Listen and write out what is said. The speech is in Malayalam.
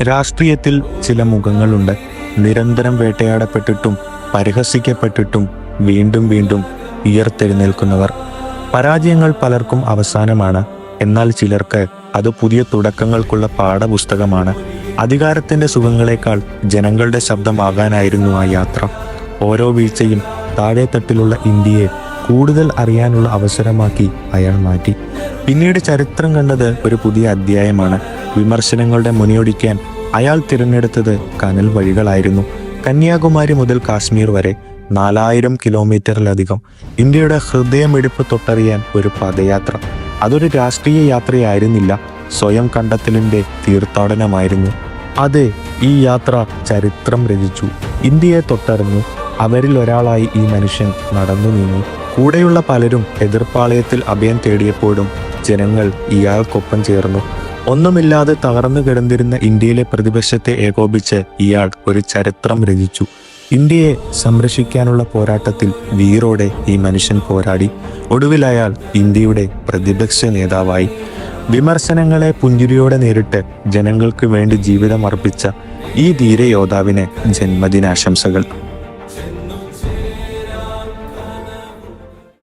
രാഷ്ട്രീയത്തിൽ ചില മുഖങ്ങളുണ്ട്. നിരന്തരം വേട്ടയാടപ്പെട്ടിട്ടും പരിഹസിക്കപ്പെട്ടിട്ടും വീണ്ടും വീണ്ടും ഉയർത്തെഴുന്നേൽക്കുന്നവർ. പരാജയങ്ങൾ പലർക്കും അവസാനമാണ്, എന്നാൽ ചിലർക്ക് അത് പുതിയ തുടക്കങ്ങൾക്കുള്ള പാഠപുസ്തകമാണ്. അധികാരത്തിന്റെ സുഖങ്ങളെക്കാൾ ജനങ്ങളുടെ ശബ്ദമാകാനായിരുന്നു ആ യാത്ര. ഓരോ വീഴ്ചയും താഴെത്തട്ടിലുള്ള ഇന്ത്യയെ കൂടുതൽ അറിയാനുള്ള അവസരമാക്കി അയാൾ മാറ്റി. പിന്നീട് ചരിത്രം കണ്ടത് ഒരു പുതിയ അധ്യായമാണ്. വിമർശനങ്ങളുടെ മുനയൊടിക്കാൻ അയാൾ തിരഞ്ഞെടുത്തത് കനൽ വഴികളായിരുന്നു. കന്യാകുമാരി മുതൽ കാശ്മീർ വരെ 4000 കിലോമീറ്ററിലധികം ഇന്ത്യയുടെ ഹൃദയമിടിപ്പ് തൊട്ടറിയാൻ ഒരു പദയാത്ര. അതൊരു രാഷ്ട്രീയ യാത്രയായിരുന്നില്ല, സ്വയം കണ്ടെത്തലിന്റെ തീർത്ഥാടനമായിരുന്നു. അതെ, ഈ യാത്ര ചരിത്രം രചിച്ചു. ഇന്ത്യയെ തൊട്ടറിഞ്ഞു. അവരിൽ ഒരാളായി ഈ മനുഷ്യൻ നടന്നു നീങ്ങി. കൂടെയുള്ള പലരും എതിർപ്പാളയത്തിൽ അഭയം തേടിയപ്പോഴും ജനങ്ങൾ ഇയാൾക്കൊപ്പം ചേർന്നു. ഒന്നുമില്ലാതെ തകർന്നു കിടന്നിരുന്ന ഇന്ത്യയിലെ പ്രതിപക്ഷത്തെ ഏകോപിച്ച് ഇയാൾ ഒരു ചരിത്രം രചിച്ചു. ഇന്ത്യയെ സംരക്ഷിക്കാനുള്ള പോരാട്ടത്തിൽ വീറോടെ ഈ മനുഷ്യൻ പോരാടി. ഒടുവിൽ അയാൾ ഇന്ത്യയുടെ പ്രതിപക്ഷ നേതാവായി. വിമർശനങ്ങളെ പുഞ്ചിരിയോടെ നേരിട്ട് ജനങ്ങൾക്ക് വേണ്ടി ജീവിതം അർപ്പിച്ച ഈ ധീരയോദ്ധാവിന് ജന്മദിനാശംസകൾ.